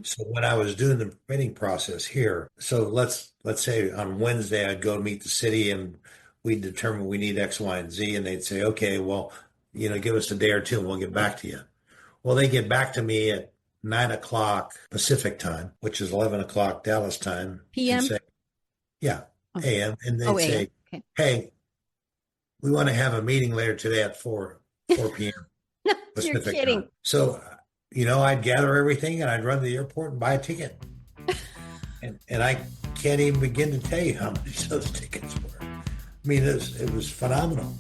So when I was doing the permitting process here, so let's say on Wednesday I'd go meet the city and we'd determine we need X, Y, and Z, and they'd say, okay, well, give us a day or two and we'll get back to you. Well, they get back to me at 9 o'clock Pacific time, which is 11 o'clock Dallas time, and PM? say, yeah, Oh, AM, and oh, they'd AM. say, Okay. hey, we want to have a meeting later today at 4 p.m. You're Pacific time. kidding. So, I'd gather everything and I'd run to the airport and buy a ticket. And I can't even begin to tell you how much those tickets were. I mean, it was phenomenal.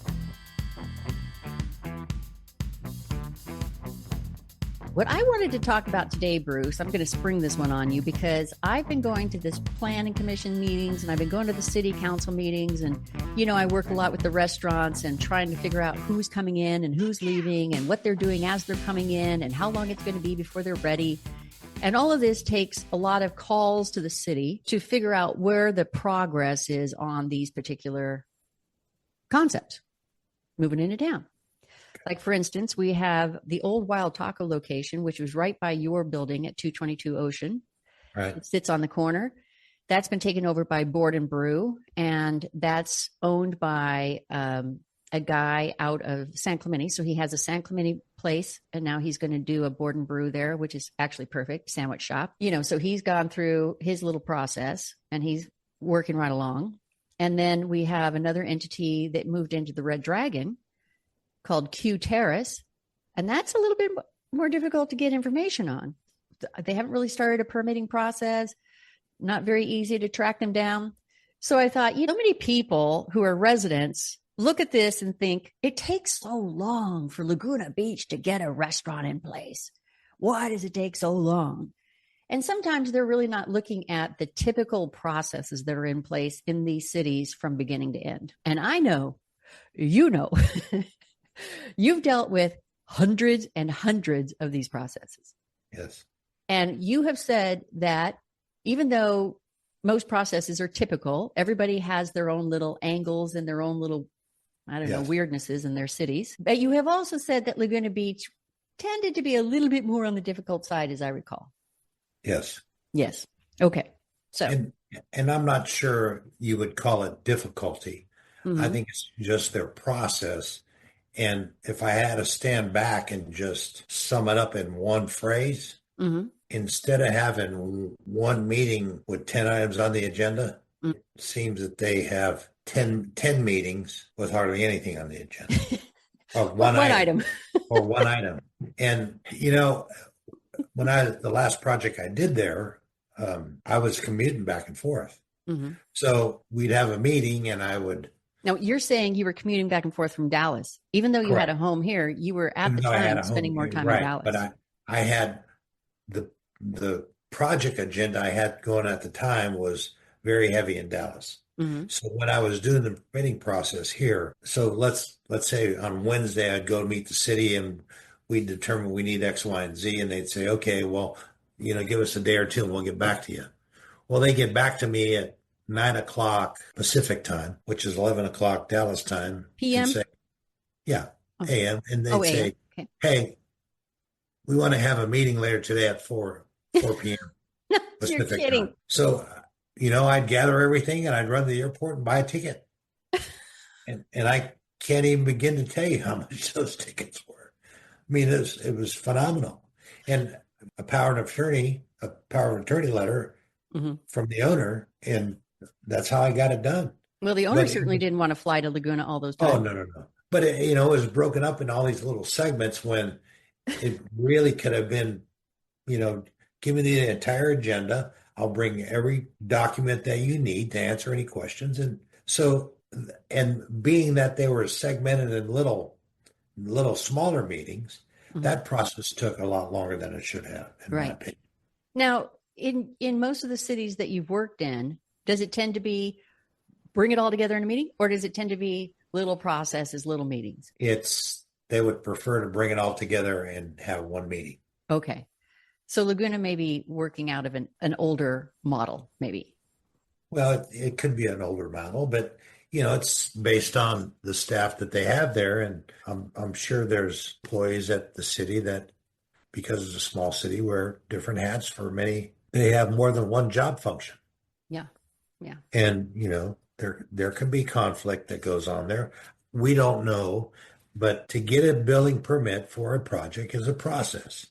What I wanted to talk about today, Bruce, I'm going to spring this one on you because I've been going to this planning commission meetings and I've been going to the city council meetings. And, I work a lot with the restaurants and trying to figure out who's coming in and who's leaving and what they're doing as they're coming in and how long it's going to be before they're ready. And all of this takes a lot of calls to the city to figure out where the progress is on these particular concepts moving into town. Like, for instance, we have the old Wild Taco location, which was right by your building at 222 Ocean. Right. It sits on the corner. That's been taken over by Board and Brew, and that's owned by a guy out of San Clemente. So he has a San Clemente place, and now he's going to do a Board and Brew there, which is actually perfect, sandwich shop. So he's gone through his little process, and he's working right along. And then we have another entity that moved into the Red Dragon called Q Terrace, and that's a little bit more difficult to get information on. They haven't really started a permitting process, not very easy to track them down. So I thought, so many people who are residents look at this and think, it takes so long for Laguna Beach to get a restaurant in place. Why does it take so long? And sometimes they're really not looking at the typical processes that are in place in these cities from beginning to end. And I know, you've dealt with hundreds and hundreds of these processes. Yes. And you have said that even though most processes are typical, everybody has their own little angles and their own little, weirdnesses in their cities. But you have also said that Laguna Beach tended to be a little bit more on the difficult side, as I recall. Yes. Yes. Okay. So, and I'm not sure you would call it difficulty. mm-hmm. I think it's just their process. And if I had to stand back and just sum it up in one phrase, mm-hmm. instead of having one meeting with 10 items on the agenda, mm-hmm. it seems that they have 10 meetings with hardly anything on the agenda. Or one item. Or one item. And, when the last project I did there, I was commuting back and forth. Mm-hmm. So we'd have a meeting and I would. Now, you're saying you were commuting back and forth from Dallas. Even though you Correct. had a home here, you were at the time spending more time in Dallas. But I had the project agenda I had going at the time was very heavy in Dallas. Mm-hmm. So when I was doing the permitting process here, so let's say on Wednesday I'd go meet the city and we'd determine we need X, Y, and Z, and they'd say, okay, well, give us a day or two and we'll get back to you. Well, they get back to me at 9 o'clock Pacific time, which is 11 o'clock Dallas time. PM? And say, yeah, okay. AM. And they'd say, okay. hey, we want to have a meeting later today at 4 p.m. Pacific. You're kidding. Time. So, I'd gather everything and I'd run to the airport and buy a ticket. and I can't even begin to tell you how much those tickets were. I mean, it was phenomenal. And a power of attorney letter mm-hmm. from the owner, and that's how I got it done. Well, the owner certainly didn't want to fly to Laguna all those times. Oh, no. But, it was broken up in all these little segments when it really could have been, give me the entire agenda. I'll bring every document that you need to answer any questions. And so, and being that they were segmented in little smaller meetings, mm-hmm. that process took a lot longer than it should have, in my opinion. Now, in most of the cities that you've worked in, does it tend to be bring it all together in a meeting, or does it tend to be little processes, little meetings? They would prefer to bring it all together and have one meeting. Okay. So Laguna may be working out of an older model, maybe. Well, it could be an older model, but it's based on the staff that they have there, and I'm sure there's employees at the city that because it's a small city where different hats for many, they have more than one job function. Yeah. Yeah. And, there can be conflict that goes on there. We don't know, but to get a building permit for a project is a process.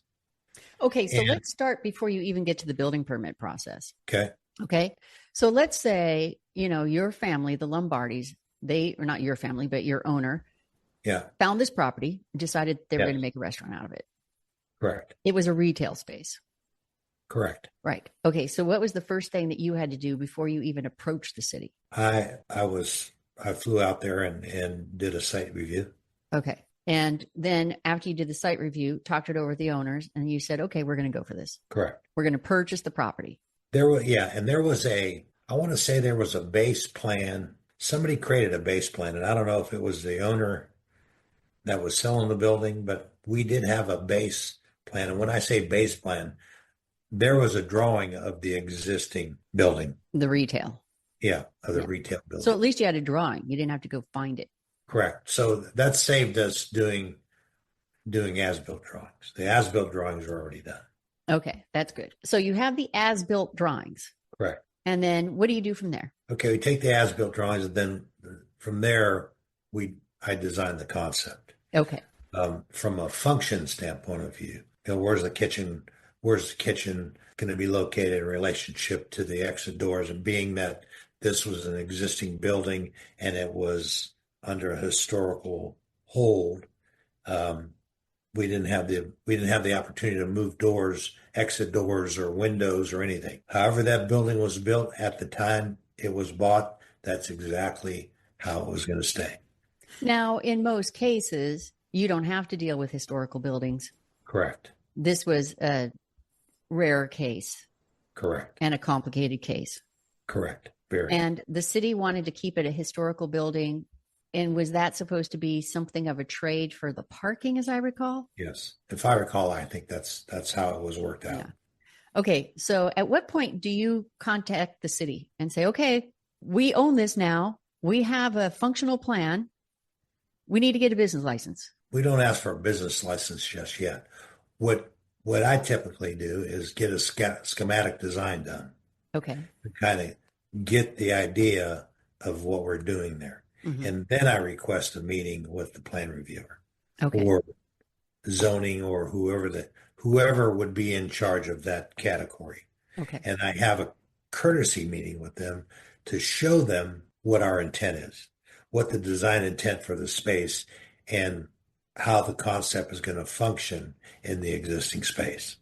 Okay. So And let's start before you even get to the building permit process. okay, Okay. So let's say, your family, the Lombardis, they are not your family, but your owner yeah, found this property, decided they were going yes, to make a restaurant out of it. correct, It was a retail space. correct. Right. Okay. So what was the first thing that you had to do before you even approached the city? I flew out there and did a site review. Okay. And then after you did the site review, talked it over with the owners, and you said, okay, we're going to go for this. Correct. We're going to purchase the property. And there was I want to say there was a base plan. Somebody created a base plan, and I don't know if it was the owner that was selling the building, but we did have a base plan. And when I say base plan, there was a drawing of the existing building. The retail. Yeah, of the Yeah. retail building. So at least you had a drawing. You didn't have to go find it. Correct. So that saved us doing as-built drawings. The as-built drawings are already done. Okay. That's good. So you have the as-built drawings. Correct. And then what do you do from there? Okay, we take the as-built drawings, and then from there, I design the concept. Okay. From a function standpoint of view, where's the kitchen? Where's the kitchen going to be located in relationship to the exit doors? And being that this was an existing building and it was under a historical hold, we didn't have the opportunity to move doors, exit doors, or windows or anything. However, that building was built at the time it was bought, that's exactly how it was going to stay. Now, in most cases, you don't have to deal with historical buildings. Correct. This was a rare case. Correct. And a complicated case. Correct. Very. And the city wanted to keep it a historical building. And was that supposed to be something of a trade for the parking, as I recall? Yes. If I recall, I think that's how it was worked out. Yeah. Okay. So at what point do you contact the city and say, okay, we own this now. We have a functional plan. We need to get a business license. We don't ask for a business license just yet. What I typically do is get a schematic design done. Okay. To kind of get the idea of what we're doing there. Mm-hmm. And then I request a meeting with the plan reviewer. Okay. Or zoning or whoever would be in charge of that category. Okay. And I have a courtesy meeting with them to show them what our intent is, what the design intent for the space, and how the concept is going to function in the existing space.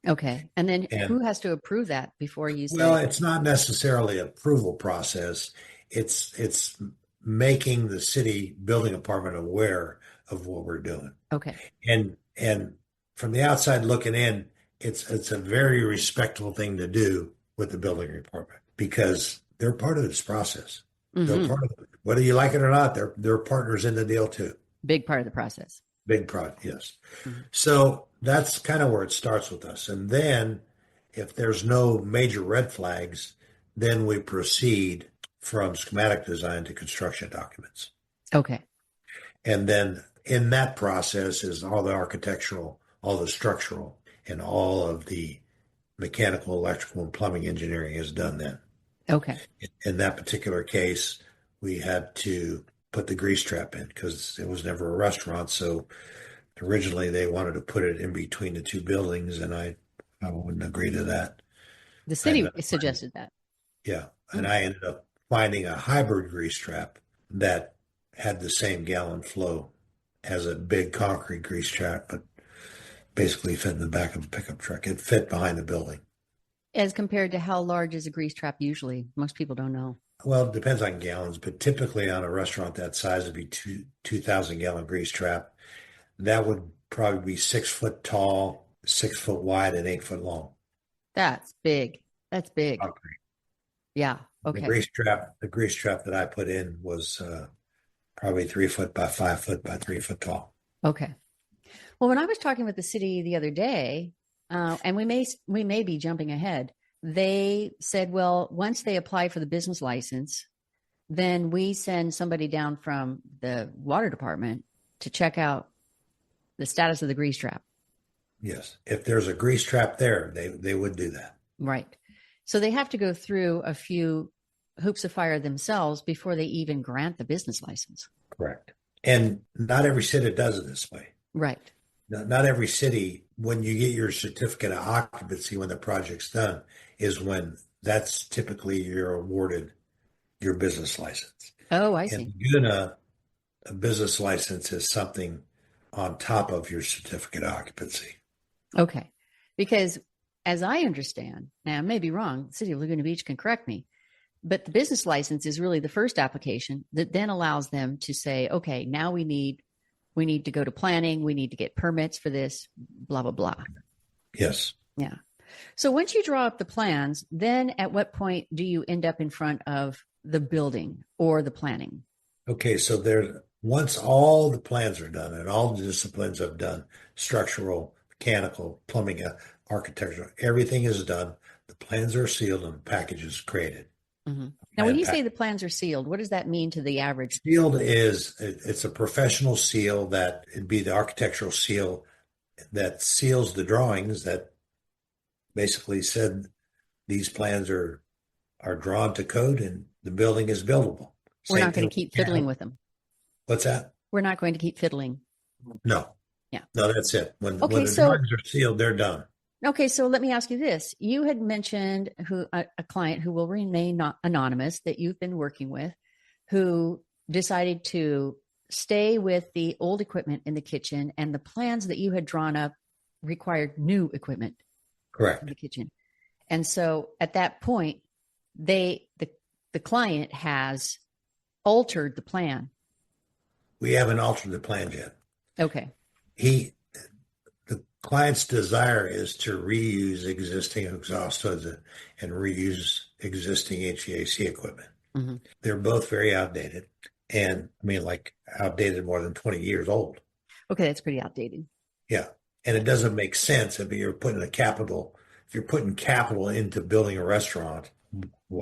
Okay. And then who has to approve that before you say? Well, it's not necessarily an approval process. It's making the city building department aware of what we're doing. Okay. And from the outside looking in, it's a very respectful thing to do with the building department because they're part of this process. Mm-hmm. They're part of it. Whether you like it or not, they're partners in the deal too. Big part of the process. Big part, yes. Mm-hmm. So that's kind of where it starts with us. And then if there's no major red flags, then we proceed from schematic design to construction documents. Okay. And then in that process is all the architectural, all the structural, and all of the mechanical, electrical, and plumbing engineering is done then. Okay. In that particular case, we had to put the grease trap in because it was never a restaurant. So originally they wanted to put it in between the two buildings, and I wouldn't agree to that. The city suggested that. Yeah. And I ended up finding a hybrid grease trap that had the same gallon flow as a big concrete grease trap, but basically fit in the back of a pickup truck. It fit behind the building. As compared to how large is a grease trap usually? Most people don't know. Well, it depends on gallons, but typically on a restaurant that size, it'd be 2,000 gallon grease trap. That would probably be 6 foot tall, 6 foot wide, and 8 foot long. That's big. That's big. Concrete. Yeah. Okay. The grease trap that I put in was probably 3 foot by 5 foot by 3 foot tall. Okay. Well, when I was talking with the city the other day, and we may be jumping ahead, they said, well, once they apply for the business license, then we send somebody down from the water department to check out the status of the grease trap. Yes. If there's a grease trap there, they would do that. Right. So they have to go through a few hoops of fire themselves before they even grant the business license. Correct. And not every city does it this way. Right. Not every city, when you get your certificate of occupancy when the project's done, is when that's typically you're awarded your business license. Oh, I In see. Laguna, a business license is something on top of your certificate of occupancy. Okay. Because as I understand, now I may be wrong, the city of Laguna Beach can correct me, but the business license is really the first application that then allows them to say, okay, now we need to go to planning, we need to get permits for this, blah, blah, blah. Yes. Yeah. So once you draw up the plans, then at what point do you end up in front of the building or the planning? Okay, so once all the plans are done and all the disciplines have done, structural, mechanical, plumbing, architectural, everything is done. The plans are sealed and the package is created. Mm-hmm. Now, when Plan you say pack. the plans are sealed, what does that mean to the average? Sealed it's a professional seal that it'd be the architectural seal that seals the drawings that basically said these plans are drawn to code and the building is buildable. We're Same not going thing to keep with fiddling with them. what's that? We're not going to keep fiddling. No, Yeah. no, that's it. When Okay. the So, drawings are sealed, they're done. okay. So let me ask you this. You had mentioned a client who will remain not anonymous that you've been working with, who decided to stay with the old equipment in the kitchen, and the plans that you had drawn up required new equipment in Correct. the kitchen. And so at that point, the client has altered the plan. We haven't altered the plan yet. Okay. He, the client's desire is to reuse existing exhaust hoods and reuse existing HVAC equipment. Mm-hmm. They're both very outdated, and I mean, like outdated more than 20 years old. Okay, that's pretty outdated. Yeah, and it doesn't make sense if you're putting capital into building a restaurant.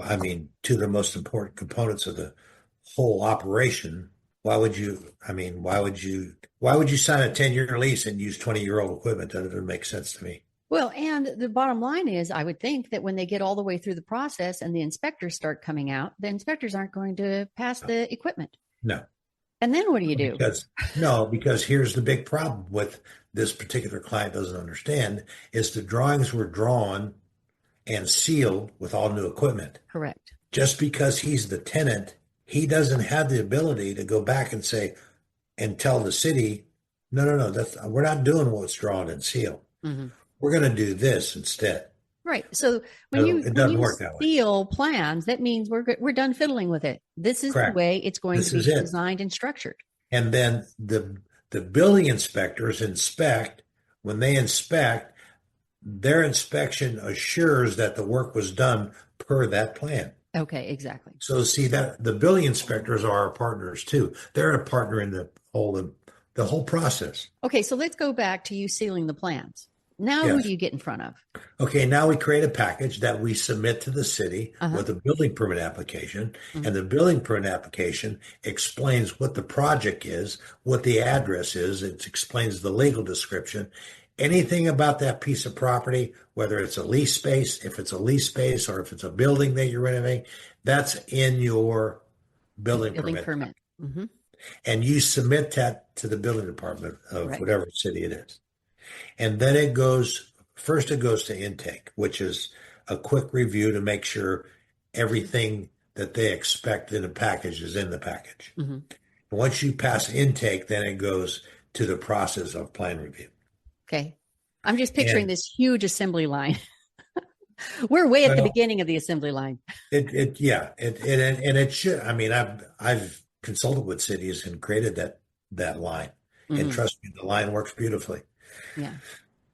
I mean, two of the most important components of the whole operation. Why would you? I mean, Why would you sign a 10-year lease and use 20-year-old equipment? That doesn't make sense to me. Well, and the bottom line is, I would think that when they get all the way through the process and the inspectors start coming out, the inspectors aren't going to pass the equipment. No, And then what do you do? because here's the big problem with this particular client doesn't understand is the drawings were drawn and sealed with all new equipment. Correct. Just because he's the tenant, he doesn't have the ability to go back and say and tell the city, no, we're not doing what's drawn and sealed. Mm-hmm. We're going to do this instead. Right. So No, when it doesn't you work that way. seal plans, that means we're done fiddling with it. This is Correct. the way it's going This to be is it. designed and structured. And then the building inspectors inspect. When they inspect, their inspection assures that the work was done per that plan. Okay, exactly. So see that the building inspectors are our partners too. They're a partner in the whole process. Okay, so let's go back to you sealing the plans. Now, who Yes. do you get in front of? Okay, now we create a package that we submit to the city Uh-huh. with a building permit application, Mhm. and the building permit application explains what the project is, what the address is, it explains the legal description, anything about that piece of property, whether it's a lease space, if it's a lease space, or if it's a building that you're renovating, that's in your building permit. Mm-hmm. And you submit that to the building department of Right. whatever city it is. And then it goes to intake, which is a quick review to make sure everything that they expect in a package is in the package. Mm-hmm. Once you pass intake, then it goes to the process of plan review. Okay. I'm just picturing And this huge assembly line. We're way at the well, beginning of the assembly line. it should. I mean, I've consulted with cities and created that line, and Mm-hmm. trust me, the line works beautifully. Yeah.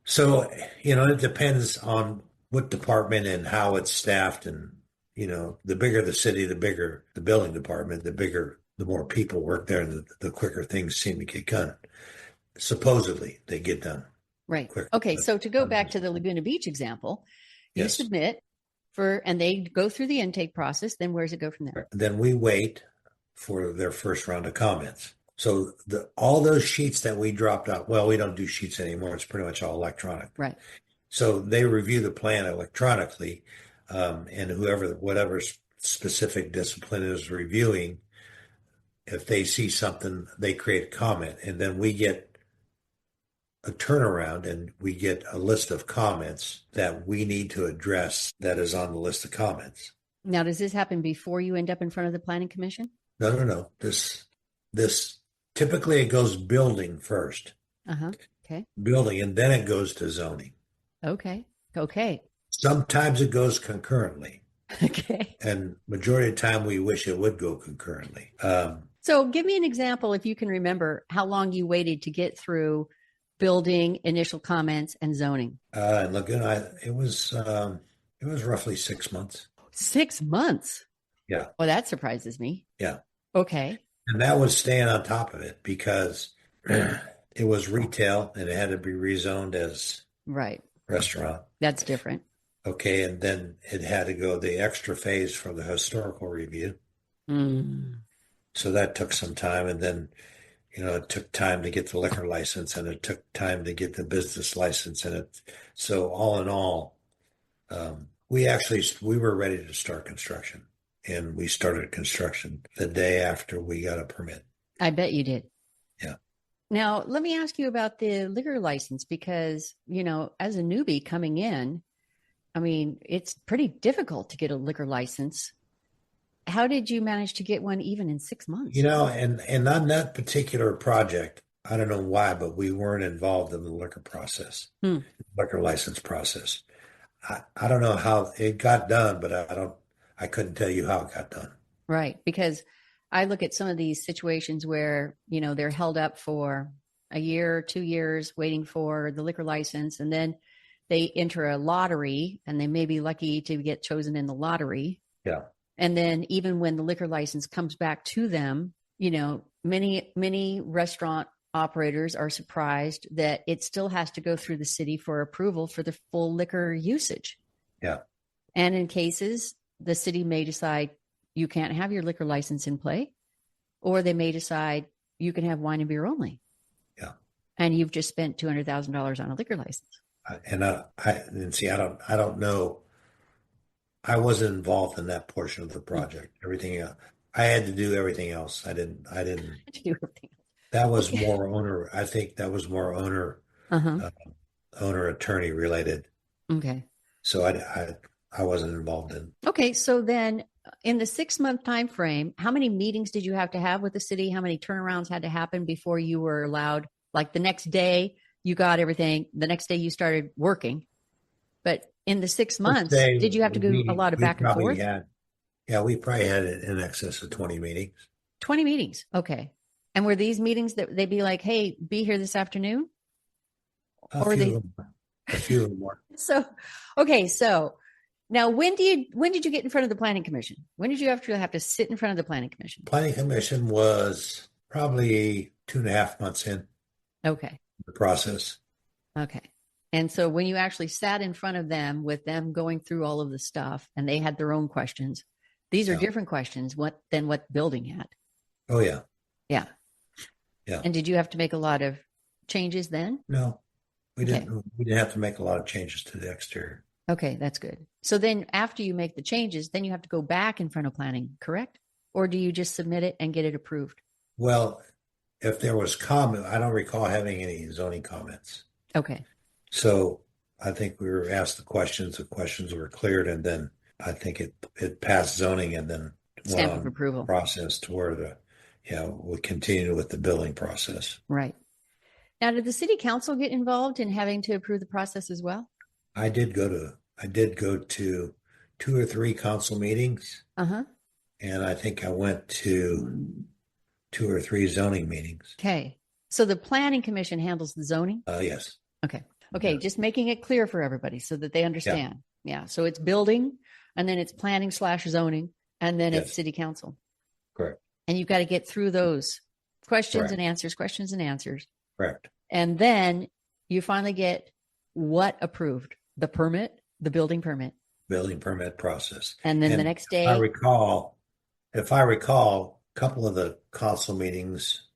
So, it depends on what department and how it's staffed. And, the bigger the city, the bigger the building department, the more people work there, and the quicker things seem to get done. Supposedly, they get done Right. quicker. Okay. So to go back to the Laguna Beach example, you Yes. submit and they go through the intake process. Then where does it go from there? Then we wait for their first round of comments. So all those sheets that we dropped out, well, we don't do sheets anymore. It's pretty much all electronic. Right. So they review the plan electronically, and whatever specific discipline is reviewing, if they see something, they create a comment, and then we get a turnaround and we get a list of comments that we need to address that is on the list of comments. Now, does this happen before you end up in front of the planning commission? No, no, no. This typically it goes building first, Uh-huh. Okay. building, and then it goes to zoning. Okay. Okay. Sometimes it goes concurrently, Okay. and majority of the time we wish it would go concurrently. So give me an example, if you can remember, how long you waited to get through building, initial comments, and zoning. And Laguna, it was roughly 6 months. 6 months. Yeah, Well, that surprises me. yeah, Okay. and that was staying on top of it because it was retail and it had to be rezoned as Right. restaurant. That's different. Okay, and then it had to go the extra phase for the historical review. Mm. So that took some time, and then it took time to get the liquor license, and it took time to get the business license, and it. So all in all, we were ready to start construction, and we started construction the day after we got a permit. I bet you did. Yeah. Now, let me ask you about the liquor license because, as a newbie coming in, I mean, it's pretty difficult to get a liquor license. How did you manage to get one even in 6 months? And on that particular project, I don't know why, but we weren't involved in the liquor license process. I don't know how it got done, but I couldn't tell you how it got done. Right. Because I look at some of these situations where, they're held up for a year, 2 years waiting for the liquor license. And then they enter a lottery and they may be lucky to get chosen in the lottery. Yeah. And then even when the liquor license comes back to them, many restaurant operators are surprised that it still has to go through the city for approval for the full liquor usage. Yeah. And in cases, the city may decide you can't have your liquor license in play, or they may decide you can have wine and beer only. Yeah. And you've just spent $200,000 on a liquor license. I don't know. I wasn't involved in that portion of the project. Everything else, I had to do everything else. I didn't. That was Okay. more owner. I think that was more Uh-huh. owner attorney related. Okay. So I wasn't involved in. Okay. So then in the 6 month time frame, how many meetings did you have to have with the city? How many turnarounds had to happen before you were allowed? Like the next day you got everything. The next day you started working. But in the 6 months, did you have to do a lot of back and forth? We probably had it in excess of 20 meetings. 20 meetings. Okay. And were these meetings that they'd be like, hey, be here this afternoon? A few of them were. So, okay. So now when did you get in front of the planning commission? When did you have to sit in front of the planning commission? Planning commission was probably 2.5 months in Okay. the process. Okay. And so when you actually sat in front of them with them going through all of the stuff and they had their own questions, these are different questions than what building had. Oh yeah. Yeah. Yeah. And did you have to make a lot of changes then? No, we Okay. didn't. We didn't have to make a lot of changes to the exterior. Okay, that's good. So then after you make the changes, then you have to go back in front of planning, correct? Or do you just submit it and get it approved? Well, if there was comment, I don't recall having any zoning comments. Okay. So I think we were asked the questions were cleared, and then I think it passed zoning and then Stamp went of on approval. process to where we continue with the billing process. Right. Now, did the city council get involved in having to approve the process as well? I did go to 2 or 3 council meetings, Uh-huh. and I think I went to 2 or 3 zoning meetings. Okay. So the planning commission handles the zoning? Yes. Okay. Okay. Yeah. Just making it clear for everybody so that they understand. Yeah. So it's building, and then it's planning/zoning, and then it's city council. Correct. And you've got to get through those questions Correct. and answers, questions and answers. Correct. And then you finally get what approved? The permit, the building permit. Building permit process. And then the next day. If I recall, a couple of the council meetings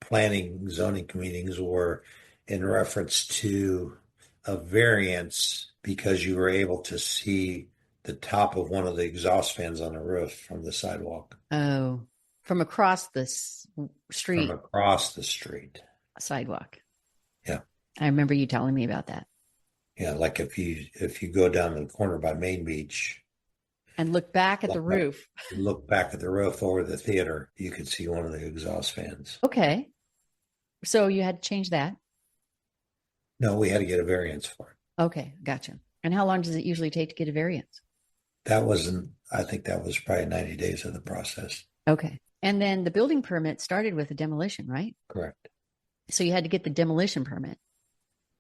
planning zoning meetings were in reference to a variance because you were able to see the top of one of the exhaust fans on the roof from the sidewalk, Oh, from across the from street across the street. sidewalk. Yeah. I remember you telling me about that. Yeah. Like if you go down to the corner by Main Beach, And look back at the look back, roof. look back at the roof over the theater, you could see one of the exhaust fans. Okay. So you had to change that. No, we had to get a variance for it. Okay, gotcha. And how long does it usually take to get a variance? I think that was probably 90 days of the process. Okay. And then the building permit started with a demolition, right? Correct. So you had to get the demolition permit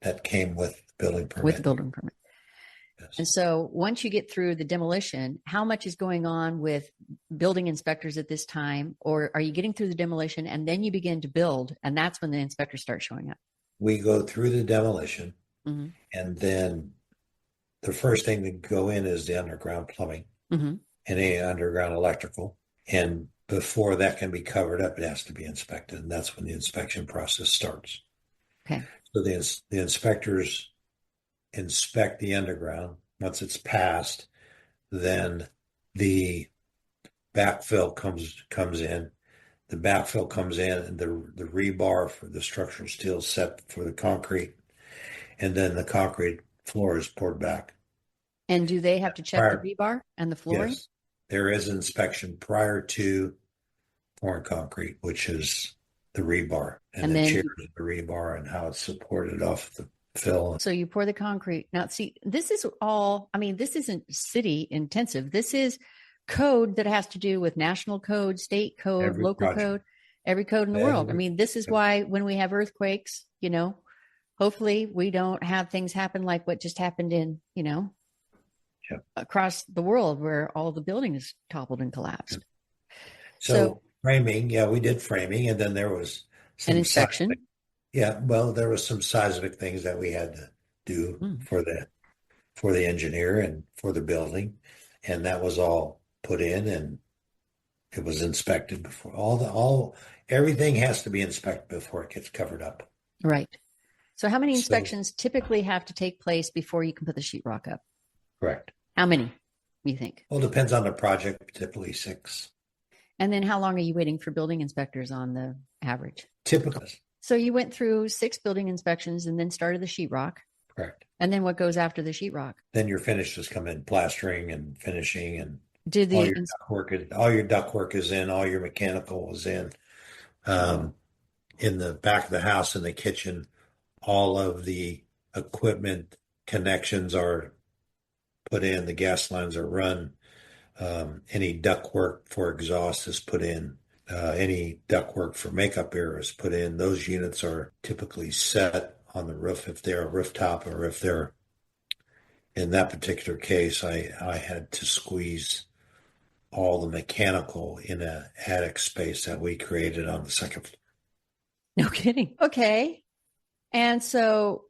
That came with the building with the permit. building permit. Yes. And so once you get through the demolition, how much is going on with building inspectors at this time? Or are you getting through the demolition and then you begin to build and that's when the inspectors start showing up? We go through the demolition, Mm-hmm. and then the first thing to go in is the underground plumbing Mm-hmm. and any underground electrical. And before that can be covered up, it has to be inspected. And that's when the inspection process starts. Okay. So the inspectors inspect the underground. Once it's passed, then the backfill comes in. The backfill comes in, and the rebar for the structural steel is set for the concrete, and then the concrete floor is poured back. And do they have to check the Prior, rebar and the flooring? yes, there is inspection prior to pouring concrete, which is the rebar and And the then chairs of the rebar and how it's supported off the fill. so you pour the concrete. Now, see, this is all, I mean, this isn't city intensive. This is code that has to do with national code, state code, Every local project, code, every code in the world. I every, mean, this is why when we have earthquakes, hopefully we don't have things happen like what just happened in, yeah. across the world where all the buildings toppled and collapsed. So So framing, yeah, we did framing, and then there was an some seismic. inspection. Yeah, well, there was some seismic things that we had to do Mm, for the engineer and for the building, and that was all put in, and it was inspected before everything has to be inspected before it gets covered up. right. So how many So inspections typically have to take place before you can put the sheetrock up? correct. How many, you think? Well, it depends on the project, typically six. And then how long are you waiting for building inspectors on the average? Typically, So you went through 6 building inspections and then started the sheetrock. correct. And then what goes after the sheetrock? Then your finishes come in, plastering and finishing, and Did all the your duct work is in, all your mechanical is in. In the back of the house, in the kitchen, all of the equipment connections are put in, the gas lines are run, any duct work for exhaust is put in, any duct work for makeup air is put in. Those units are typically set on the roof if they're a rooftop, or if they're, in that particular case, I had to squeeze all the mechanical in a attic space that we created on the second floor. no kidding. Okay. And so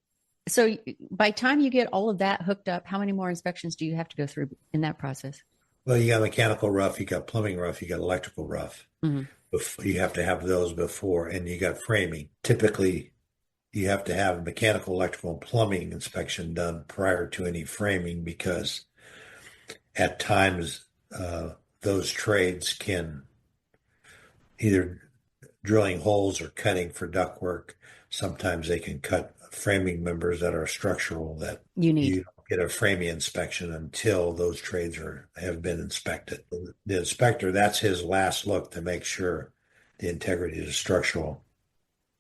by time you get all of that hooked up, how many more inspections do you have to go through in that process? Well, you got mechanical rough, you got plumbing rough, you got electrical rough. Mm-hmm. You have to have those before, and you got framing. Typically, you have to have mechanical, electrical, and plumbing inspection done prior to any framing, because at times those trades can either drilling holes or cutting for ductwork. Sometimes they can cut framing members that are structural that You need. you don't get a framing inspection until those trades have been inspected. The inspector, that's his last look to make sure the integrity of the structural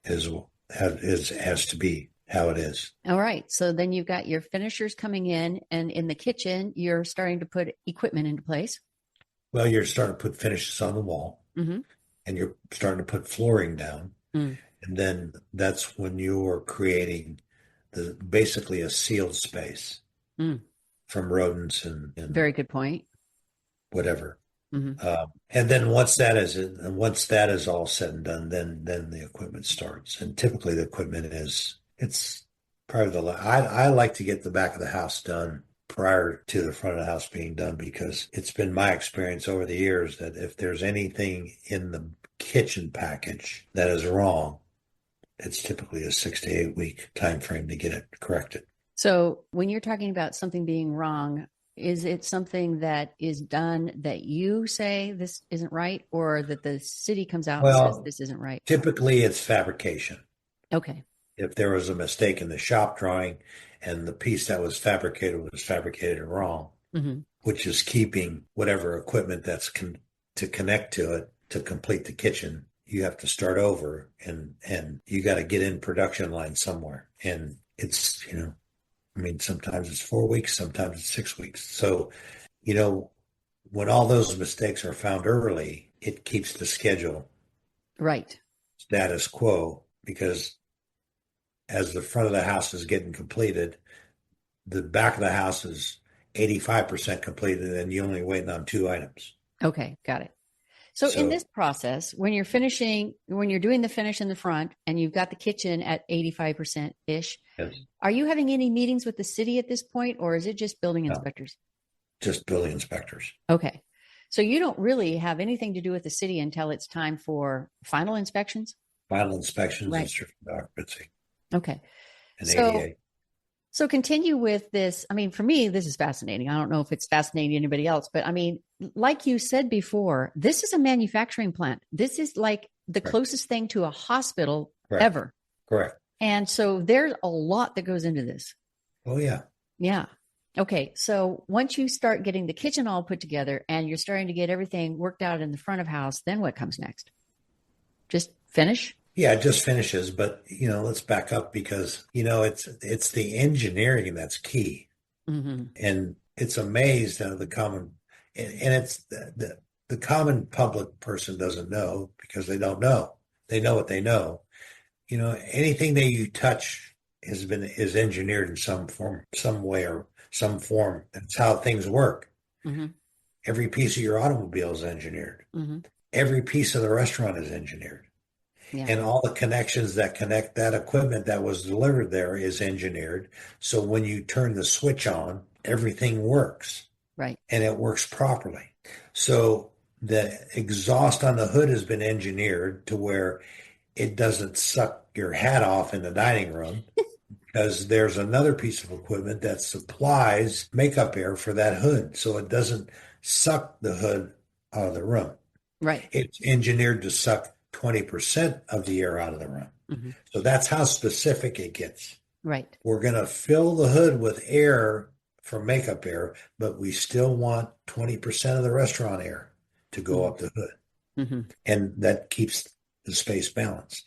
has to be how it is. All right. So then you've got your finishers coming in, and in the kitchen, you're starting to put equipment into place. Well, you're starting to put finishes on the wall, Mm-hmm. and you're starting to put flooring down. Mm. And then that's when you're creating basically a sealed space Mm. from rodents and Very good point. whatever. Mm-hmm. And then once that is all said and done, then the equipment starts. And typically the equipment it's probably I like to get the back of the house done prior to the front of the house being done, because it's been my experience over the years that if there's anything in the kitchen package that is wrong, it's typically a 6 to 8 week time frame to get it corrected. So when you're talking about something being wrong, is it something that is done that you say this isn't right, or that the city comes out and says Well, this isn't right? typically it's fabrication. Okay. If there was a mistake in the shop drawing and the piece that was fabricated wrong, Hmm. which is keeping whatever equipment to connect to it to complete the kitchen, you have to start over and you got to get in production line somewhere. And it's, I mean, sometimes it's 4 weeks, sometimes it's 6 weeks. So, you know, when all those mistakes are found early, it keeps the schedule Right. status quo because as the front of the house is getting completed, the back of the house is 85% completed and you're only waiting on two items. Okay. Got it. So in this So, process, when you're doing the finish in the front and you've got the kitchen at 85% ish, yes, are you having any meetings with the city at this point, or is it just building no, inspectors? just building inspectors. Okay. So you don't really have anything to do with the city until it's time for final inspections? Final inspections and Right. certificate of occupancy Okay. and So ADA. so continue with this. I mean, for me, this is fascinating. I don't know if it's fascinating to anybody else, but I mean, like you said before, this is a manufacturing plant. This is like the Correct. closest thing to a hospital Correct. ever. Correct. And so there's a lot that goes into this. Oh, yeah. Yeah. Okay. So once you start getting the kitchen all put together and you're starting to get everything worked out in the front of house, then what comes next? Just finish? Yeah, it just finishes, but let's back up because it's the engineering that's key. Mm-hmm. And it's amazed at the common and it's the common public person doesn't know because they don't know. They know what they know. Anything that you touch is engineered in some form, some way or some form. That's how things work. Mm-hmm. Every piece of your automobile is engineered. Mm-hmm. Every piece of the restaurant is engineered. Yeah. And all the connections that connect that equipment that was delivered there is engineered. So when you turn the switch on, everything works Right. and it works properly. So the exhaust on the hood has been engineered to where it doesn't suck your hat off in the dining room because there's another piece of equipment that supplies makeup air for that hood. So it doesn't suck the hood out of the room. Right. It's engineered to suck 20% of the air out of the room. Mm-hmm. So that's how specific it gets. Right. We're going to fill the hood with air for makeup air, but we still want 20% of the restaurant air to go Mm-hmm. up the hood. Mm-hmm. And that keeps the space balanced.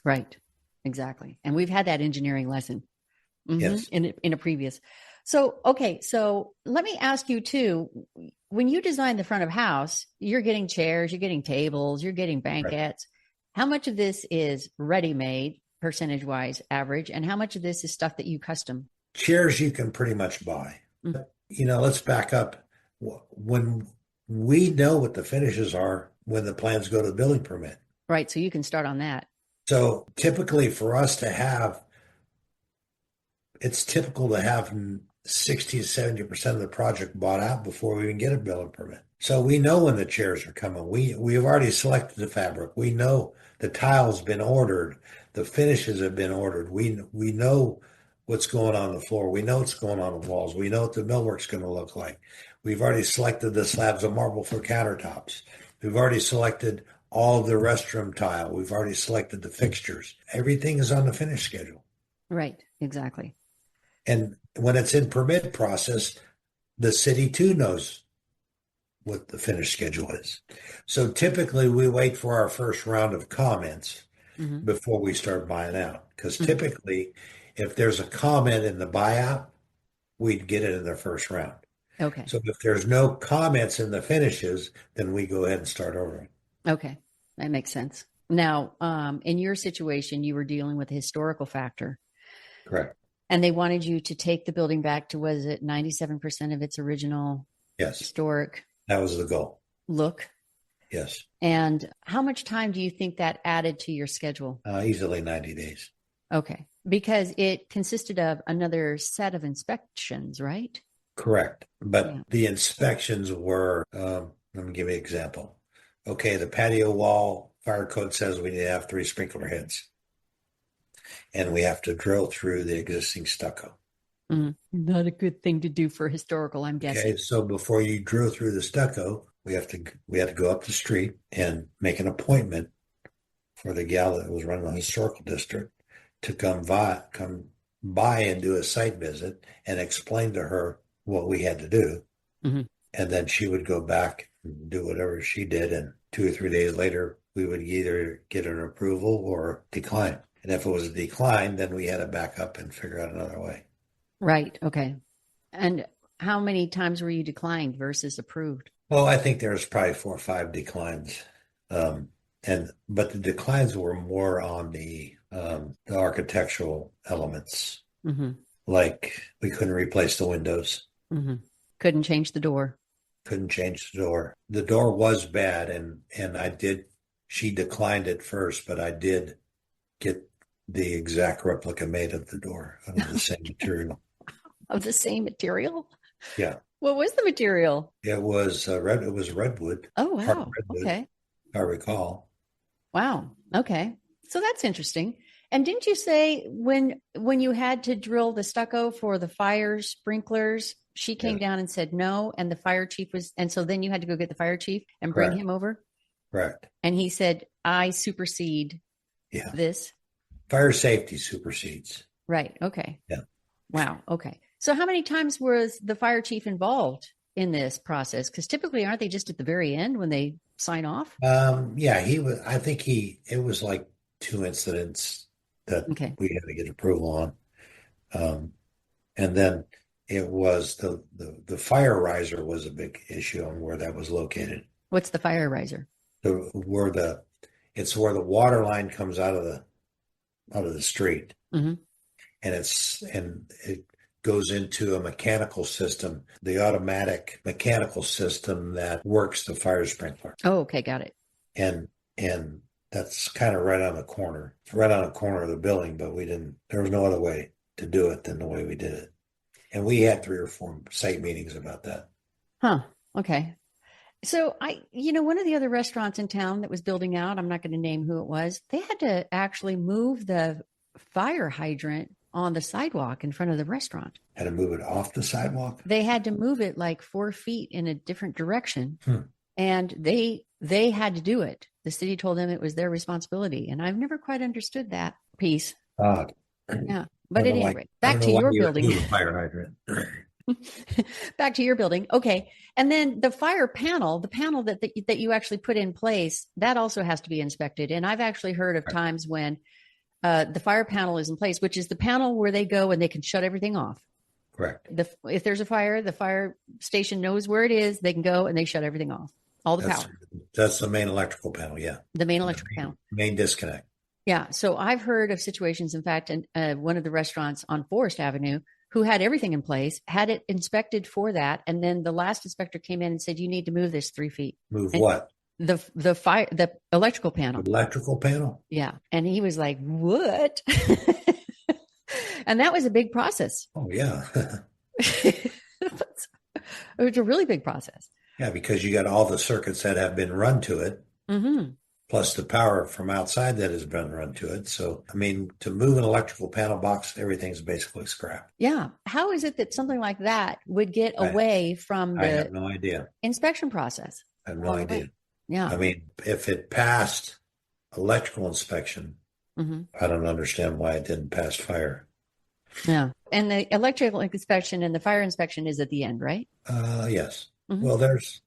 Right. Exactly. And we've had that engineering lesson Yes. in a previous. So, okay. So let me ask you too, when you design the front of house, you're getting chairs, you're getting tables, you're getting Right. banquettes. How much of this is ready made, percentage wise, average? And how much of this is stuff that you custom? Chairs you can pretty much buy. Mm. Let's back up. When we know what the finishes are when the plans go to the building permit. Right. So you can start on that. So typically for us to have, it's typical to have 60 to 70% of the project bought out before we even get a building permit. So we know when the chairs are coming. We've already selected the fabric. We know the tile's been ordered. The finishes have been ordered. We know what's going on the floor. We know what's going on the walls. We know what the millwork's going to look like. We've already selected the slabs of marble for countertops. We've already selected all of the restroom tile. We've already selected the fixtures. Everything is on the finish schedule. Right. Exactly. And when it's in permit process, the city too knows what the finish schedule is. So typically we wait for our first round of comments Mm-hmm. before we start buying out. Because Mm-hmm. typically, if there's a comment in the buyout, we'd get it in the first round. Okay. So if there's no comments in the finishes, then we go ahead and start over. Okay. That makes sense. Now, in your situation, you were dealing with a historical factor. Correct. And they wanted you to take the building back to, was it 97% of its original Yes. historic That was the goal. look? Yes. And how much time do you think that added to your schedule? Easily 90 days. Okay. Because it consisted of another set of inspections, right? Correct. But Yeah. the inspections were, let me give you an example. Okay, the patio wall fire code says we need to have 3 sprinkler heads. and we have to drill through the existing stucco. Not a good thing to do for historical, I'm guessing. Okay, so before you drill through the stucco, we had to go up the street and make an appointment for the gal that was running the historical district to come by and do a site visit and explain to her what we had to do. Mm-hmm. And then she would go back and do whatever she did. And 2 or 3 days later, we would either get an approval or decline. And if it was a decline, then we had to back up and figure out another way. Right. Okay. And how many times were you declined versus approved? Well, I think there was probably 4 or 5 declines. But the declines were more on the architectural elements. Mm-hmm. Like we couldn't replace the windows, Mm-hmm. Couldn't change the door. couldn't change the door. The door was bad, and I did. She declined it first, but I did get the exact replica made of the door out of the same material. Of the same material? Yeah, What was the material? it was red. It was redwood, Oh, hard wow. redwood, Okay. if I recall. Wow. Okay. So that's interesting. And didn't you say when you had to drill the stucco for the fire sprinklers, she came Yeah, down and said no, and the fire chief was, and so then you had to go get the fire chief and bring correct, him over, correct. and he said, "I supersede Yeah, this." fire safety supersedes. Right. Okay. Yeah. Wow. Okay. So how many times was the fire chief involved in this process? Because typically, aren't they just at the very end when they sign off? Yeah, he was. I think it was like 2 incidents that Okay. we had to get approval on. Um, and then it was the fire riser was a big issue on where that was located. What's the fire riser? The where the It's where the water line comes out of the street, Hmm. and it goes into a mechanical system, the automatic mechanical system that works the fire sprinkler. Oh, okay. Got it. And that's kind of right on the corner. It's right on the corner of the building, but there was no other way to do it than the way we did it. And we had 3 or 4 site meetings about that. Huh. Okay. So one of the other restaurants in town that was building out, I'm not going to name who it was, they had to actually move the fire hydrant on the sidewalk in front of the restaurant. Had to move it off the sidewalk. They had to move it like 4 feet in a different direction. Hmm. And they had to do it. The city told them it was their responsibility. And I've never quite understood that piece. Odd. Yeah. I But don't at know any why. rate, I back don't know to why your you would building. move a fire hydrant. Back to your building. Okay. And then the fire panel, the panel that you actually put in place, that also has to be inspected. And I've actually heard of times when the fire panel is in place, which is the panel where they go and they can shut everything off. Correct. If there's a fire, the fire station knows where it is. They can go and they shut everything off, all the That's power, that's the main electrical panel. Yeah, the main electrical panel. main disconnect. Yeah. So I've heard of situations, in fact, in one of the restaurants on Forest Avenue who had everything in place, had it inspected for that. And then the last inspector came in and said, you need to move this 3 feet. Move And what? the electrical panel. Electrical panel? Yeah. And he was like, what? And that was a big process. Oh yeah. It was a really big process. Yeah, because you got all the circuits that have been run to it, Mm-hmm. plus the power from outside that has been run to it. So, I mean, to move an electrical panel box, everything's basically scrap. Yeah. How is it that something like that would get away from I have the no idea. inspection process? I have no idea. Yeah. I mean, if it passed electrical inspection, Mm-hmm. I don't understand why it didn't pass fire. Yeah. And the electrical inspection and the fire inspection is at the end, right? Yes. Mhm. Well, there's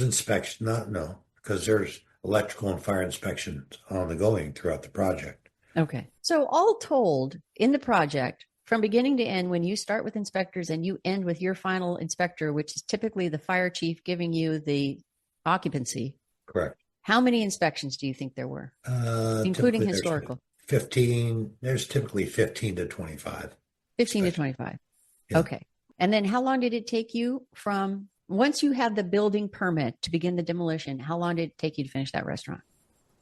inspection, no, because there's electrical and fire inspections ongoing throughout the project. Okay. So all told, in the project, from beginning to end, when you start with inspectors and you end with your final inspector, which is typically the fire chief giving you the occupancy, Correct. how many inspections do you think there were, including Typically historical? 15, there's typically 15 to 25. 15 to inspections. 25. Yeah. Okay. And then how long did it take you from once you had the building permit to begin the demolition? How long did it take you to finish that restaurant?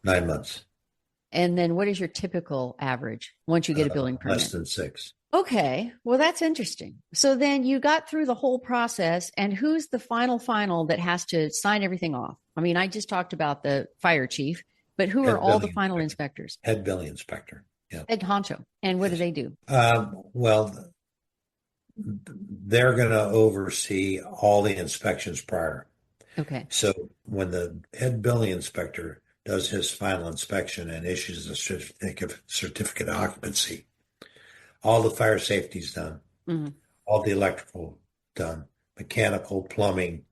9 months. And then what is your typical average once you get a building permit? Less than 6. Okay. Well, that's interesting. So then you got through the whole process, and who's the final that has to sign everything off? I mean, I just talked about the fire chief, but who Head are all the building final inspector. inspectors? Head building inspector. Yeah. Head honcho. And what do Yes. they do? Well, they're going to oversee all the inspections prior. Okay. So when the head building inspector does his final inspection and issues a certificate of occupancy, all the fire safety's done, Hmm. all the electrical done, mechanical, plumbing,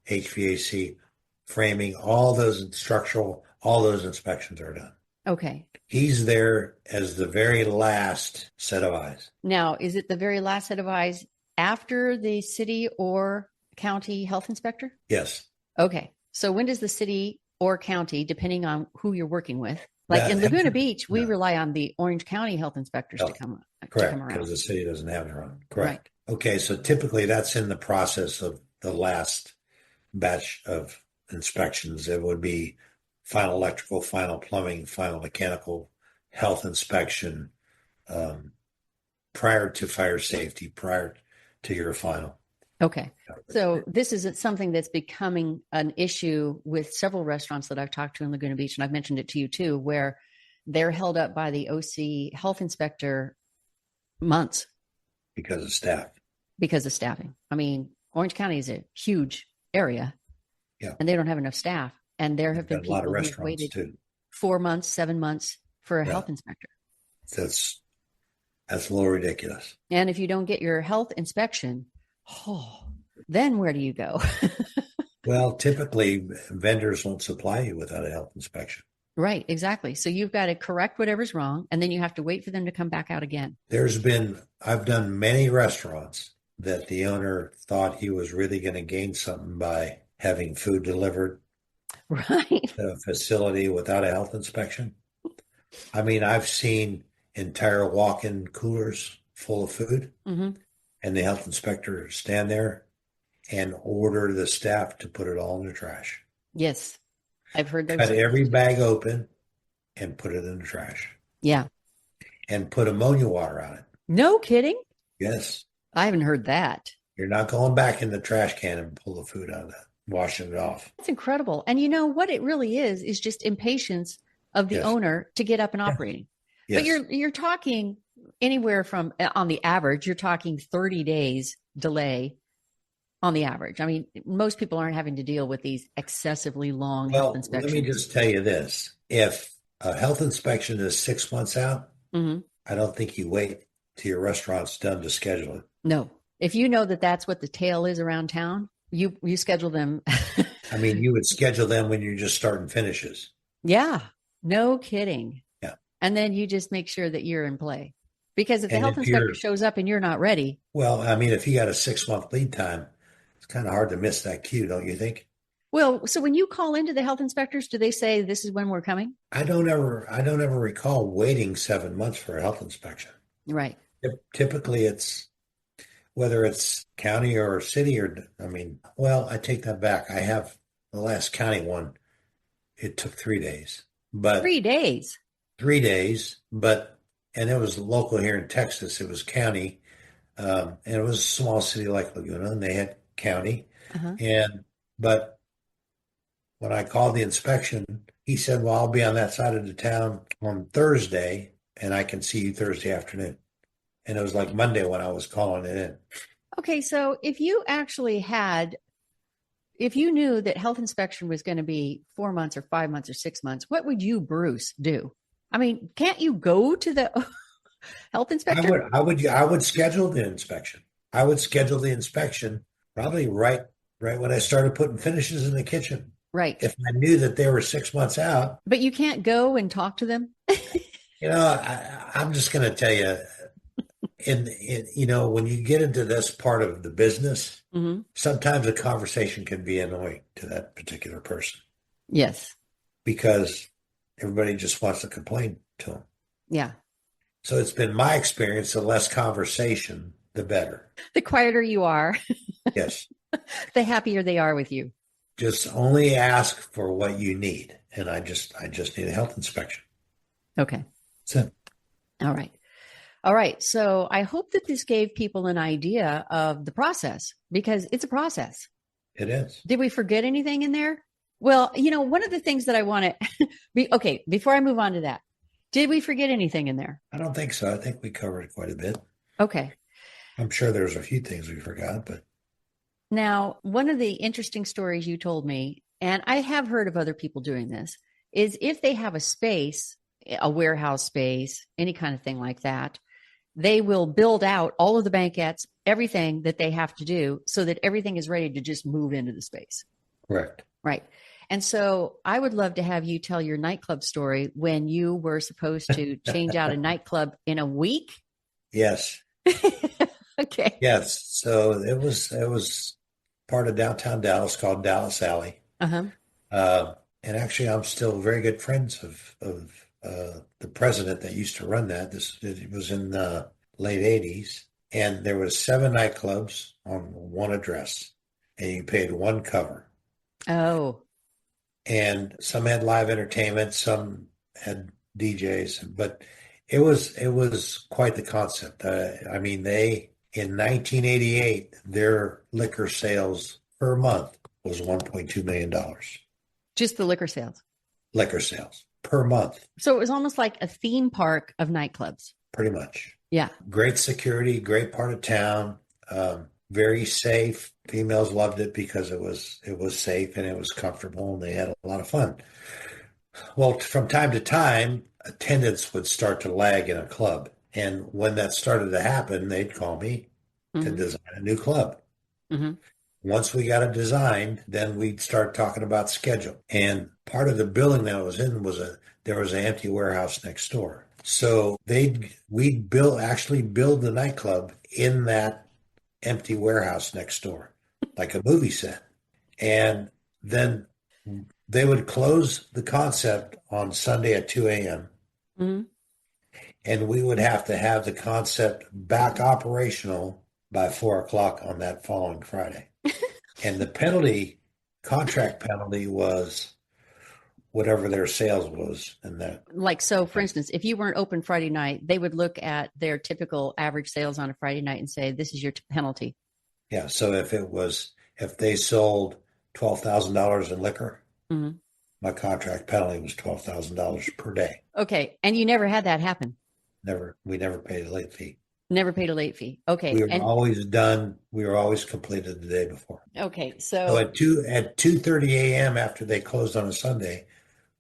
HVAC, framing, all those structural, all those inspections are done. Okay. He's there as the very last set of eyes. Now, is it the very last set of eyes after the city or county health inspector? Yes. Okay. So when does the city or county, depending on who you're working with, like That in Laguna Beach, we no, rely on the Orange County health inspectors no, to come correct, because around. the city doesn't have their own. Right. Correct. Okay, so typically that's in the process of the last batch of inspections. It would be final electrical, final plumbing, final mechanical, health inspection, um, prior to fire safety, prior to your final. Okay. So this is something that's becoming an issue with several restaurants that I've talked to in Laguna Beach, and I've mentioned it to you too, where they're held up by the OC health inspector months Because of staff. because of staffing. I mean, Orange County is a huge area Yeah. and they don't have enough staff. And there have You've been got a lot of people who've restaurants waited too. 4 months, 7 months for a Yeah. health inspector. That's that's a little ridiculous. And if you don't get your health inspection, oh, then where do you go? Well, typically vendors won't supply you without a health inspection. Right, exactly. So you've got to correct whatever's wrong, and then you have to wait for them to come back out again. I've done many restaurants that the owner thought he was really going to gain something by having food delivered Right. to a facility without a health inspection. I mean, I've seen entire walk-in coolers full of food, Hmm. and the health inspector stand there and order the staff to put it all in the trash. Yes, I've heard those Cut stories every too. bag open and put it in the trash Yeah. and put ammonia water on it. No kidding. Yes. I haven't heard that. You're not going back in the trash can and pull the food out of that, washing it off. That's incredible. And you know what it really is just impatience of the Yes. owner to get up and Yes. operating. But Yes. you're talking anywhere from on the average, you're talking 30 days delay on the average. I mean, most people aren't having to deal with these excessively long health Well, let me inspections. just tell you this. If a health inspection is 6 months out, Hmm. I don't think you wait till your restaurant's done to schedule it. No, if you know that that's what the tail is around town, you schedule them. I mean, you would schedule them when you're just starting finishes. Yeah, no kidding. Yeah. And then you just make sure that you're in play. Because if the And health if inspector you're, shows up and you're not ready, well, I mean, if you got a 6 month lead time, it's kind of hard to miss that cue, don't you think? well, so when you call into the health inspectors, do they say this is when we're coming? I don't ever recall waiting 7 months for a health inspection. Right. Typically, it's whether it's county or city or, I mean, well, I take that back. I have the last county one. It took 3 days, but 3 days. 3 days, and it was local here in Texas. It was county, and it was a small city like Laguna, and they had county. Uh-huh. But when I called the inspection, he said, well, I'll be on that side of the town on Thursday, and I can see you Thursday afternoon. And it was like Monday when I was calling it in. Okay, so if you knew that health inspection was going to be 4 months or 5 months or 6 months, what would you, Bruce, do? I mean, can't you go to the health inspector? I would schedule the inspection. I would schedule the inspection probably right when I started putting finishes in the kitchen. Right. If I knew that they were 6 months out, But you can't go and talk to them. I'm just going to tell you, when you get into this part of the business, Hmm. sometimes a conversation can be annoying to that particular person Yes. because everybody just wants to complain to them. Yeah. So it's been my experience, the less conversation, the better. The quieter you are, Yes. the happier they are with you. Just only ask for what you need. And I just need a health inspection. Okay. That's it. All right. All right. So I hope that this gave people an idea of the process because it's a process. It is. Did we forget anything in there? Well, one of the things that I want to be okay, before I move on to that, Did we forget anything in there? I don't think so. I think we covered quite a bit. Okay. I'm sure there's a few things we forgot, but Now, one of the interesting stories you told me, and I have heard of other people doing this, is if they have a space, a warehouse space, any kind of thing like that, they will build out all of the banquettes, everything that they have to do so that everything is ready to just move into the space. correct. Right. And so I would love to have you tell your nightclub story when you were supposed to change out a nightclub in a week. Yes. Okay. Yes. So it was part of downtown Dallas called Dallas Alley. Uh-huh. And actually, I'm still very good friends of the president that used to run that. This it was in the late '80s, and there was 7 nightclubs on one address, and you paid one cover. Oh. And some had live entertainment, some had DJs, but it was quite the concept. I mean, they in 1988, their liquor sales per month was $1.2 million. Just the liquor sales. Liquor sales per month, So it was almost like a theme park of nightclubs. pretty much. Yeah. Great security, great part of town, very safe. Females loved it because it was safe and it was comfortable and they had a lot of fun. Well, from time to time, attendance would start to lag in a club, and when that started to happen, they'd call me to Mm-hmm. design a new club. Mm-hmm. Once we got it designed, then we'd start talking about schedule. And part of the building that I was in was there was an empty warehouse next door. So we'd actually build the nightclub in that empty warehouse next door, like a movie set. And then they would close the concept on Sunday at 2 a.m. Mm-hmm. And we would have to have the concept back operational by 4 o'clock on that following Friday. And the contract penalty was whatever their sales was. And that, Like, so for instance, if you weren't open Friday night, they would look at their typical average sales on a Friday night and say, this is your penalty. yeah. So if they sold $12,000 in liquor, Mm-hmm. my contract penalty was $12,000 per day. Okay. And you never had that happen. We never paid a late fee. Never paid a late fee. Okay. We were And always done. We were always completed the day before. okay. So So at 2:30 a.m. after they closed on a Sunday,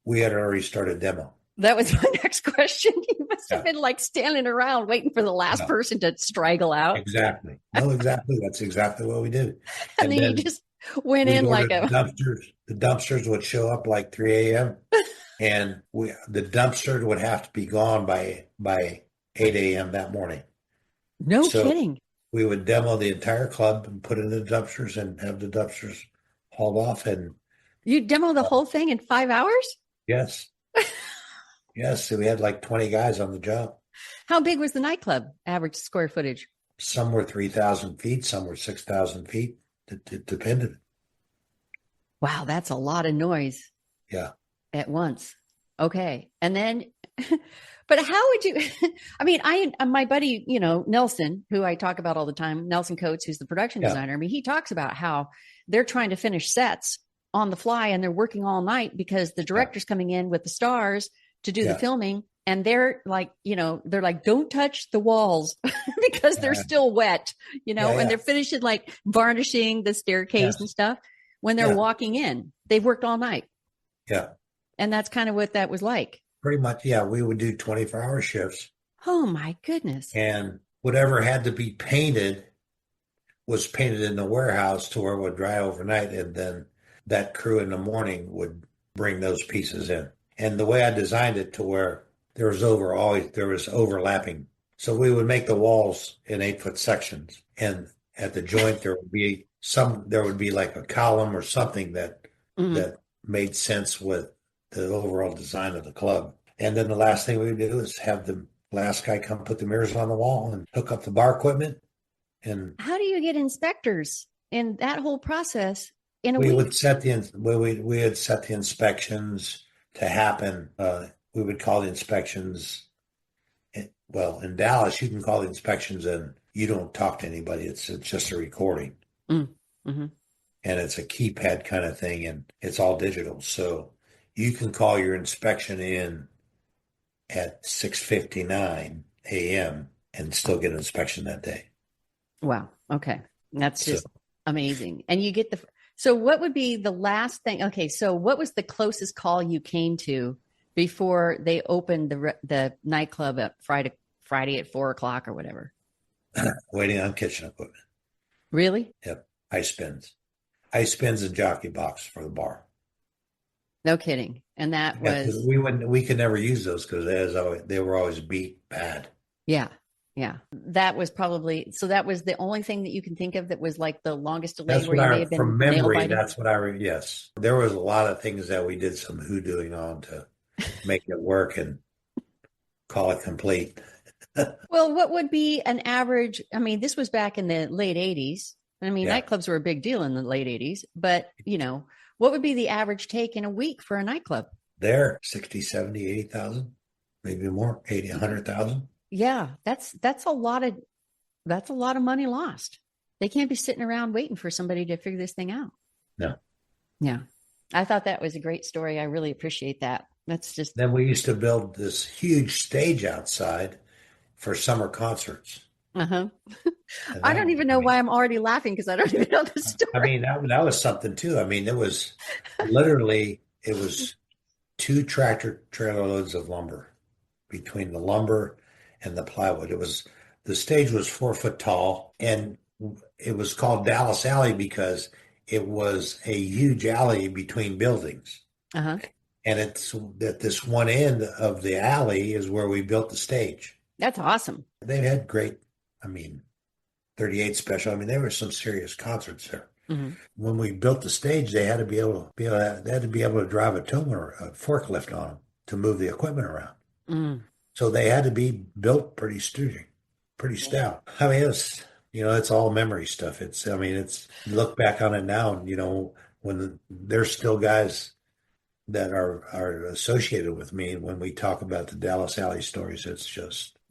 we had already started demo. that was my next question. You must have Yeah. been like standing around waiting for the last No, person to straggle out. exactly. No, exactly. That's exactly what we did. And And then you then just went we'd in order like a the dumpsters. The dumpsters would show up like 3 a.m. and the dumpster would have to be gone by 8 a.m. that morning. no So kidding. we would demo the entire club and put it in the dumpsters and have the dumpsters hauled off. And You demo the whole thing in 5 hours? yes, yes, so we had like 20 guys on the job. How big was the nightclub average square footage? Some were 3,000 feet, some were 6,000 feet. It depended. Wow, that's a lot of noise Yeah. at once. Okay. And then, but how would you, I mean, my buddy, Nelson, who I talk about all the time, Nelson Coates, who's the production Yeah. designer. I mean, he talks about how they're trying to finish sets on the fly and they're working all night because the director's coming in with the stars to do the Yeah. filming. And they're like, don't touch the walls because they're Yeah. still wet, Yeah, and yeah. they're finishing like varnishing the staircase Yes. and stuff. When they're Yeah. walking in, they've worked all night. Yeah. And that's kind of what that was like. Pretty much. Yeah. We would do 24-hour shifts, Oh my goodness. and whatever had to be painted was painted in the warehouse to where it would dry overnight. And then that crew in the morning would bring those pieces in. And the way I designed it to where there was overlapping. So we would make the walls in 8-foot sections. And at the joint, there would be like a column or something that made sense with the overall design of the club. And then the last thing we would do is have the last guy come put the mirrors on the wall and hook up the bar equipment. And How do you get inspectors in that whole process in a we week? would we had set the inspections to happen. We would call the inspections. Well, in Dallas, you can call the inspections and you don't talk to anybody. It's just a recording. Mm-hmm. And it's a keypad kind of thing, and it's all digital. So you can call your inspection in at 6:59 a.m. and still get an inspection that day. Wow. Okay. That's So just amazing. And you get so what would be the last thing? Okay. So what was the closest call you came to before they opened the nightclub at Friday at 4 o'clock or whatever? waiting on kitchen equipment. Really? Yep. Ice spins and jockey box for the bar. No kidding. And that Yeah, 'cause was, we could never use those because they were always beat bad. yeah. Yeah. That was probably, so that was the only thing that you can think of that was like the longest delay That's where what you may have from been nail memory, biting. that's what yes. There was a lot of things that we did some hoodooing on to make it work and call it complete. Well, what would be an average? I mean, this was back in the late 80s. I mean, Yeah. nightclubs were a big deal in the late 80s, but what would be the average take in a week for a nightclub? There, 60, 70, 80,000, maybe more, 80, 100,000. Yeah, that's a lot of money lost. They can't be sitting around waiting for somebody to figure this thing out. No. Yeah. I thought that was a great story. I really appreciate that. That's just Then we used to build this huge stage outside for summer concerts. uh-huh. And I that, don't even know why I'm already laughing because I don't even know the I story. mean, that was something too. I mean, it was literally, it was two tractor trailer loads of lumber between the lumber and the plywood. The stage was 4 foot tall, and it was called Dallas Alley because it was a huge alley between buildings. Uh-huh. And it's at this one end of the alley is where we built the stage. That's awesome. They had great, I mean, 38 special. I mean, there were some serious concerts there. Mm-hmm. When we built the stage, they had to be able to drive a tow a forklift on them to move the equipment around. Mm. So they had to be built pretty stout. I mean, it's all memory stuff. You look back on it now, when there's still guys that are associated with me when we talk about the Dallas Alley stories.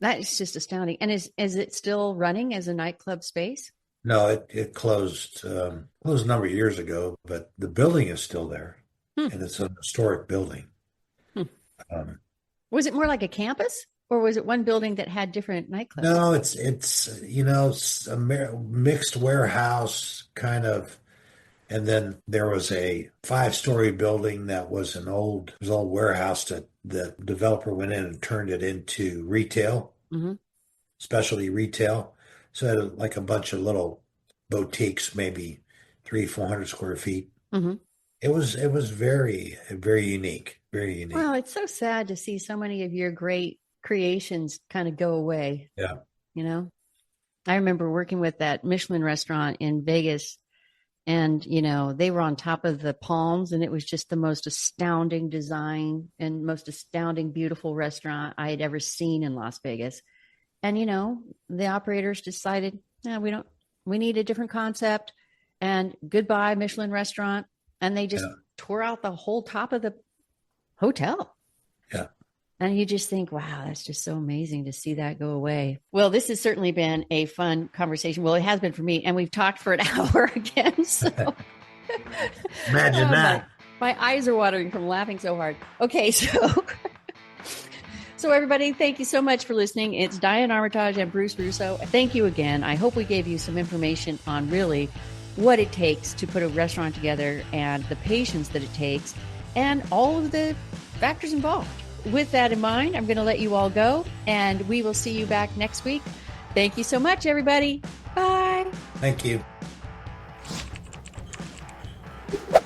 That is just astounding. And is it still running as a nightclub space? No, it closed a number of years ago, but the building is still there, Hmm. and it's an historic building. Hmm. Um, Was it more like a campus, or was it one building that had different nightclubs? no, it's a mixed warehouse kind of, and then there was a 5-story building that was an old warehouse that the developer went in and turned it into retail, Mm-hmm. specialty retail. So it had like a bunch of little boutiques, maybe 400 square feet. Mm-hmm. It was very, very unique, very unique. Well, it's so sad to see so many of your great creations kind of go away. Yeah. I remember working with that Michelin restaurant in Vegas, and they were on top of the palms, and it was just the most astounding design and most astounding, beautiful restaurant I had ever seen in Las Vegas. And the operators decided, no, we need a different concept, and goodbye Michelin restaurant. And they just tore out the whole top of the hotel. Yeah. And you just think, wow, that's just so amazing to see that go away. Well, this has certainly been a fun conversation. Well, it has been for me, and we've talked for an hour again. So Imagine that. My eyes are watering from laughing so hard. Okay, so everybody, thank you so much for listening. It's Diane Armitage and Bruce Russo. Thank you again. I hope we gave you some information on really what it takes to put a restaurant together and the patience that it takes and all of the factors involved. With that in mind, I'm going to let you all go, and we will see you back next week. Thank you so much, everybody. Bye. Thank you.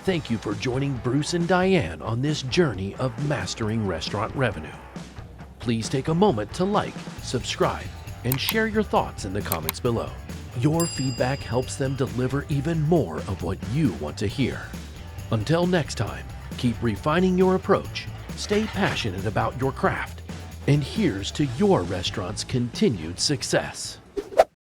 Thank you for joining Bruce and Diane on this journey of mastering restaurant revenue. Please take a moment to like, subscribe, and share your thoughts in the comments below. Your feedback helps them deliver even more of what you want to hear. Until next time, keep refining your approach, stay passionate about your craft, and here's to your restaurant's continued success.